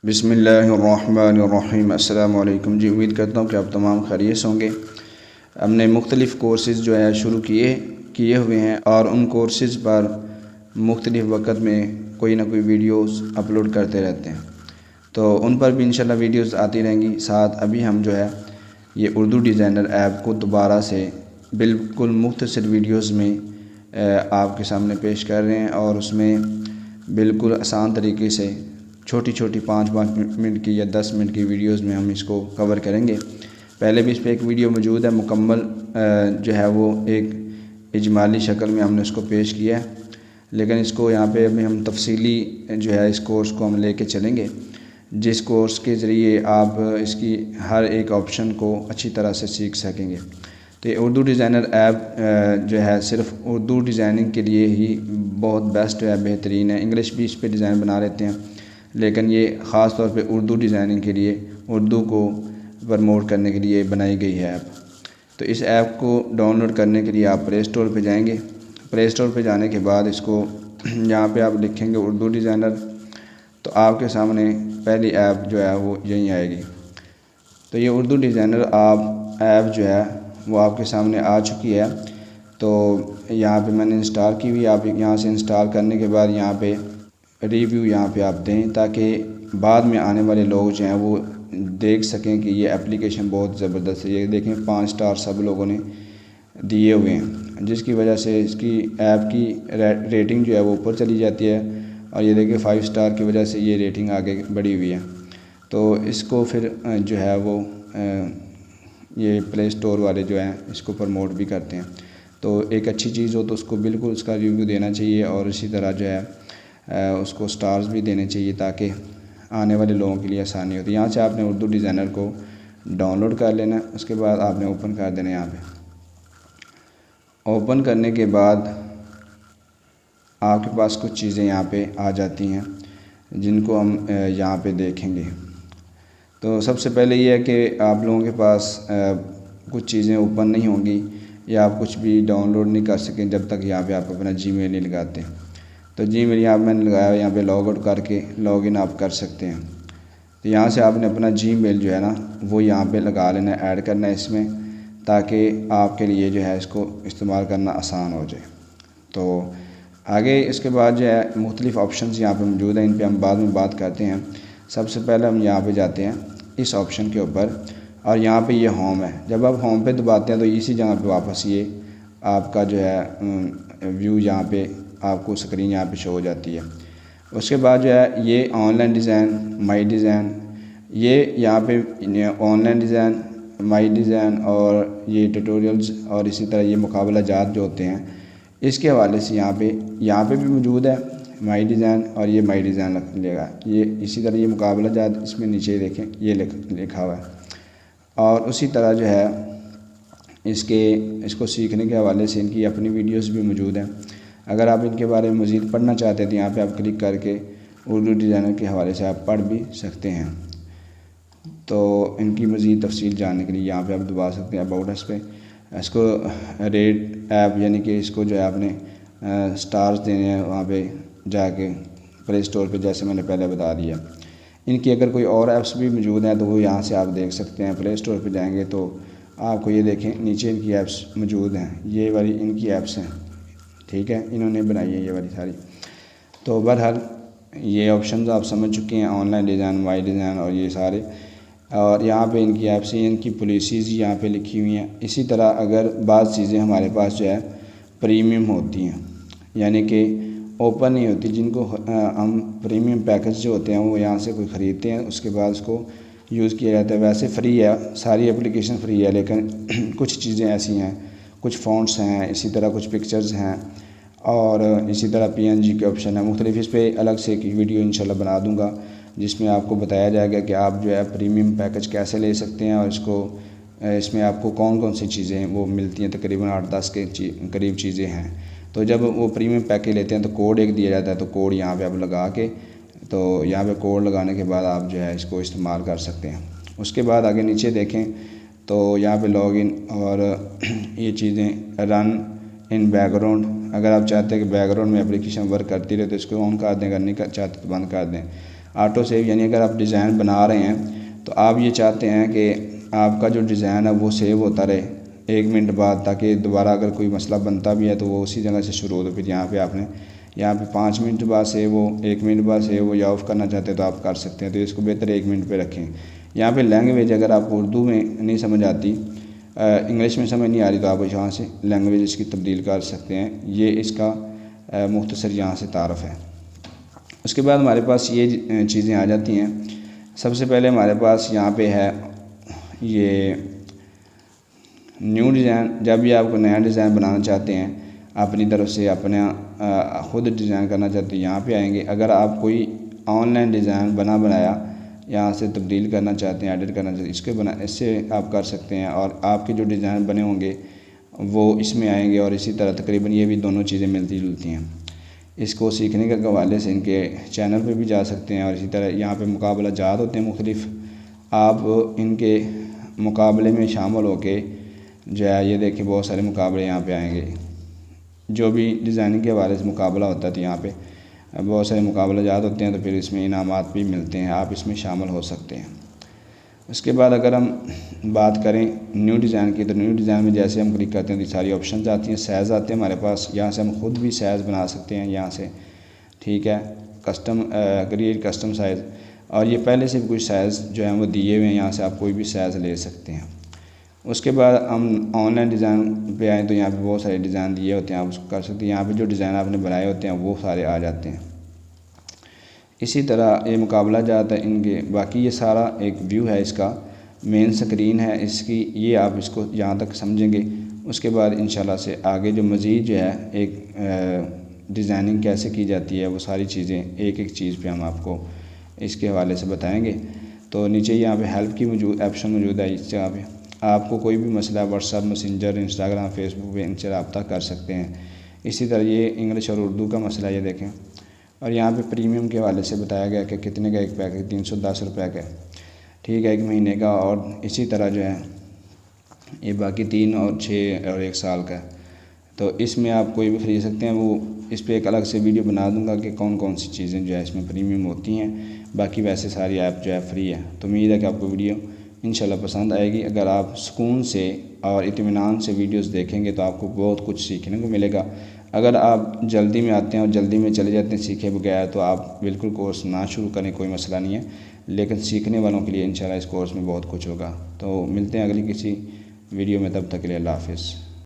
बिस्मिल्लाहिर्रहमानिर्रहीम। अस्सलामु अलैकुम जी। उम्मीद करता हूँ कि आप तमाम खैरियत से होंगे। हमने मुख्तलिफ़ कोर्सेज़ जो है शुरू किए हुए हैं और उन कोर्सेज़ पर मुख्तलिफ़ वक़्त में कोई ना कोई वीडियोस अपलोड करते रहते हैं, तो उन पर भी इंशाल्लाह वीडियोस आती रहेंगी। साथ अभी हम जो है ये उर्दू डिज़ाइनर ऐप को दोबारा से बिल्कुल मुख्तसर वीडियोस में आपके सामने पेश कर रहे हैं और उसमें बिल्कुल आसान तरीके से छोटी छोटी 5-5 मिनट की या 10 मिनट की वीडियोस में हम इसको कवर करेंगे। पहले भी इस पर एक वीडियो मौजूद है, मुकम्मल जो है वो एक इजमाली शक्ल में हमने उसको पेश किया है, लेकिन इसको यहाँ पे अभी हम तफसीली जो है इस कोर्स को हम लेके चलेंगे, जिस कोर्स के ज़रिए आप इसकी हर एक ऑप्शन को अच्छी तरह से सीख सकेंगे। तो ये उर्दू डिज़ाइनर ऐप जो है सिर्फ उर्दू डिज़ाइनिंग के लिए ही बहुत बेस्ट है, बेहतरीन है। इंग्लिश भी इस पर डिज़ाइन बना लेते हैं, लेकिन ये ख़ास तौर पे उर्दू डिज़ाइनिंग के लिए, उर्दू को प्रमोट करने के लिए बनाई गई है ऐप। तो इस ऐप को डाउनलोड करने के लिए आप प्ले स्टोर पे जाएंगे। प्ले स्टोर पे जाने के बाद इसको यहाँ पे आप लिखेंगे उर्दू डिज़ाइनर, तो आपके सामने पहली ऐप जो है वो यहीं आएगी। तो ये उर्दू डिज़ाइनर ऐप जो है वो आपके सामने आ चुकी है। तो यहाँ पे मैंने इंस्टॉल की हुई। आप यहाँ से इंस्टॉल करने के बाद यहाँ पे रिव्यू यहाँ पे आप दें, ताकि बाद में आने वाले लोग जो हैं वो देख सकें कि ये एप्लीकेशन बहुत ज़बरदस्त है। ये देखें 5 स्टार सब लोगों ने दिए हुए हैं, जिसकी वजह से इसकी ऐप की रेटिंग जो है वो ऊपर चली जाती है। और ये देखिए 5 स्टार की वजह से ये रेटिंग आगे बढ़ी हुई है। तो इसको फिर जो है वो ये प्ले स्टोर वाले जो हैं इसको प्रमोट भी करते हैं। तो एक अच्छी चीज़ हो तो उसको बिल्कुल उसका रिव्यू देना चाहिए और इसी तरह जो है उसको स्टार्स भी देने चाहिए, ताकि आने वाले लोगों के लिए आसानी होती है। यहाँ से आपने उर्दू डिज़ाइनर को डाउनलोड कर लेना, उसके बाद आपने ओपन कर देना। यहाँ पे ओपन करने के बाद आपके पास कुछ चीज़ें यहाँ पे आ जाती हैं, जिनको हम यहाँ पे देखेंगे। तो सबसे पहले ये है कि आप लोगों के पास कुछ चीज़ें ओपन नहीं होंगी या आप कुछ भी डाउनलोड नहीं कर सकें जब तक यहाँ पे आप अपना जीमेल नहीं लगाते। तो जीमेल यहाँ मैंने लगाया, यहाँ पे लॉग आउट करके लॉगिन आप कर सकते हैं। तो यहाँ से आपने अपना जीमेल जो है ना वो यहाँ पे लगा लेना, ऐड करना है इसमें, ताकि आपके लिए जो है इसको इस्तेमाल करना आसान हो जाए। तो आगे इसके बाद जो है मुख्तलिफ़ ऑप्शंस यहाँ पे मौजूद हैं, इन पर हम बाद में बात करते हैं। सबसे पहले हम यहाँ पे जाते हैं इस ऑप्शन के ऊपर, और यहाँ पे ये होम है। जब आप होम पे दबाते हैं तो इसी जगह पे वापस ये आपका जो है व्यू यहाँ पे आपको स्क्रीन यहाँ पे शो हो जाती है। उसके बाद जो है ये ऑनलाइन डिज़ाइन, माई डिज़ाइन, ये यहाँ पे ऑनलाइन डिज़ाइन, माई डिज़ाइन और ये ट्यूटोरियल्स और इसी तरह ये मुकाबला जात जो होते हैं इसके हवाले से यहाँ पे भी मौजूद है माई डिज़ाइन, और ये माई डिज़ाइन लेगा। ये इसी तरह ये मुकाबला जात इसमें नीचे देखें ये लिखा हुआ है। और उसी तरह जो है इसको सीखने के हवाले से इनकी अपनी वीडियोस भी मौजूद हैं। अगर आप इनके बारे में मज़ीद पढ़ना चाहते हैं तो यहाँ पे आप क्लिक करके उर्दू डिज़ाइनर के हवाले से आप पढ़ भी सकते हैं। तो इनकी मज़ीद तफसील जानने के लिए यहाँ पे आप दबा सकते हैं अबाउट अस पे। इसको रेट ऐप यानी कि इसको जो है आपने स्टार्स देने हैं वहाँ पे जाके प्ले स्टोर पे, जैसे मैंने पहले बता दिया। इनकी अगर कोई और ऐप्स भी मौजूद हैं तो वो यहाँ से आप देख सकते हैं। प्ले स्टोर पे जाएंगे तो आपको ये देखें नीचे इनकी ऐप्स मौजूद हैं, ये वाली इनकी ऐप्स हैं, ठीक है, इन्होंने बनाई है ये वाली सारी। तो बहरहाल ये ऑप्शंस आप समझ चुके हैं, ऑनलाइन डिज़ाइन, माई डिज़ाइन और ये सारे। और यहाँ पे इनकी ऐप्स हैं, इनकी पॉलिसीज़ यहाँ पे लिखी हुई हैं। इसी तरह अगर बाज़ चीज़ें हमारे पास जो है प्रीमियम होती हैं, यानी कि ओपन नहीं होती, जिनको हम प्रीमियम पैकेज जो होते हैं वो यहाँ से कोई ख़रीदते हैं, उसके बाद उसको यूज़ किया जाता है। वैसे फ़्री है, सारी एप्लीकेशन फ़्री है, लेकिन कुछ चीज़ें ऐसी हैं, कुछ फ़ॉन्ट्स हैं, इसी तरह कुछ पिक्चर्स हैं और इसी तरह PNG के ऑप्शन है मुख्तलिफ। इस पर अलग से एक वीडियो इंशाल्लाह बना दूँगा जिसमें आपको बताया जाएगा कि आप जो है प्रीमियम पैकेज कैसे ले सकते हैं और इसमें आपको कौन कौन सी चीज़ें वो मिलती हैं। तकरीबन 8-10 के करीब चीज़ें हैं। तो जब वो प्रीमियम पैकेज लेते हैं तो कोड एक दिया जाता है, तो कोड यहाँ पे आप लगा के, तो यहाँ पे कोड लगाने के बाद आप जो है इसको इस्तेमाल कर सकते हैं। उसके बाद आगे नीचे देखें तो यहाँ पे लॉगिन और ये चीज़ें रन इन बैकग्राउंड, अगर आप चाहते हैं कि बैकग्राउंड में एप्लीकेशन वर्क करती रहे तो इसको ऑन कर दें, अगर नहीं चाहते तो बंद कर दें। ऑटो सेव यानी अगर आप डिज़ाइन बना रहे हैं तो आप ये चाहते हैं कि आपका जो डिज़ाइन है वो सेव होता रहे 1 मिनट बाद, ताकि दोबारा अगर कोई मसला बनता भी है तो वो उसी जगह से शुरू हो। तो फिर यहाँ पे आपने 5 मिनट बाद सेव हो, 1 मिनट बाद सेव हो, या ऑफ़ करना चाहते हैं तो आप कर सकते हैं। तो इसको बेहतर 1 मिनट पे रखें। यहाँ पे लैंग्वेज अगर आपको उर्दू में नहीं समझ आती, इंग्लिश में समझ नहीं आ रही, तो आप यहाँ से लैंग्वेज इसकी तब्दील कर सकते हैं। ये इसका मुख्तसर यहाँ से तारफ़ है। उसके बाद हमारे पास ये चीज़ें आ जाती हैं। सबसे पहले हमारे पास यहाँ पे है ये न्यू डिज़ाइन। जब भी आपको नया डिज़ाइन बनाना चाहते हैं, अपनी तरफ से अपना ख़ुद डिज़ाइन करना चाहते हैं, यहाँ पे आएंगे। अगर आप कोई ऑनलाइन डिज़ाइन बनाया यहाँ से तब्दील करना चाहते हैं, एडिट करना चाहते हैं, इससे आप कर सकते हैं। और आपके जो डिज़ाइन बने होंगे वो इसमें आएंगे। और इसी तरह तकरीबन ये भी दोनों चीज़ें मिलती जुलती हैं। इसको सीखने के हवाले से इनके चैनल पे भी जा सकते हैं। और इसी तरह यहाँ पे मुकाबला जात होते हैं मुख्तलिफ़, आप इनके मुकाबले में शामिल होके जो है ये देखिए बहुत सारे मुकाबले यहाँ पे आएंगे। जो भी डिज़ाइनिंग के हवाले से मुकाबला होता है तो यहाँ पे बहुत सारे मुकाबला जात होते हैं, तो फिर इसमें इनामात भी मिलते हैं, आप इसमें शामिल हो सकते हैं। उसके बाद अगर हम बात करें न्यू डिज़ाइन की, तो न्यू डिज़ाइन में जैसे हम क्लिक करते हैं तो सारी ऑप्शन आती हैं, साइज़ आते हैं हमारे पास। यहाँ से हम खुद भी साइज़ बना सकते हैं यहाँ से, ठीक है, कस्टम क्रिएट कस्टम साइज़। और ये पहले से भी कुछ साइज़ जो हैं वो दिए हुए हैं, यहाँ से आप कोई भी साइज़ ले सकते हैं। उसके बाद हम ऑनलाइन डिज़ाइन पे आएँ तो यहाँ पे बहुत सारे डिज़ाइन दिए होते हैं, आप उसको कर सकते हैं। यहाँ पे जो डिज़ाइन आपने बनाए होते हैं वो सारे आ जाते हैं। इसी तरह ये मुकाबला जाता है इनके। बाकी ये सारा एक व्यू है, इसका मेन स्क्रीन है इसकी, ये आप इसको यहाँ तक समझेंगे। उसके बाद इंशाल्लाह से आगे जो मज़ीद जो है एक डिज़ाइनिंग कैसे की जाती है वो सारी चीज़ें एक एक चीज़ पे हम आपको इसके हवाले से बताएंगे। तो नीचे यहाँ पे हेल्प की ऑप्शन मौजूद है। इस जगह पे आपको कोई भी मसला व्हाट्सएप, मैसेंजर, इंस्टाग्राम, फेसबुक पे इनसे रब्ता कर सकते हैं। इसी तरह ये इंग्लिश और उर्दू का मसला ये देखें। और यहाँ पे प्रीमियम के हवाले से बताया गया कि कितने का एक पैक है, 310 रुपये का, ठीक है, 1 महीने का। और इसी तरह जो है ये बाकी 3 और 6 और 1 साल का। तो इसमें आप कोई भी खरीद सकते हैं। वो इस पर एक अलग से वीडियो बना दूंगा कि कौन कौन सी चीज़ें जो है इसमें प्रीमियम होती हैं। बाकी वैसे सारी ऐप जो है फ्री है। तो उम्मीद है कि आपको वीडियो इंशाल्लाह पसंद आएगी। अगर आप सुकून से और इत्मीनान से वीडियोस देखेंगे तो आपको बहुत कुछ सीखने को मिलेगा। अगर आप जल्दी में आते हैं और जल्दी में चले जाते हैं सीखे बगैर, तो आप बिल्कुल कोर्स ना शुरू करें, कोई मसला नहीं है। लेकिन सीखने वालों के लिए इंशाल्लाह इस कोर्स में बहुत कुछ होगा। तो मिलते हैं अगली किसी वीडियो में, तब तक के लिए अल्लाह हाफ़िज़।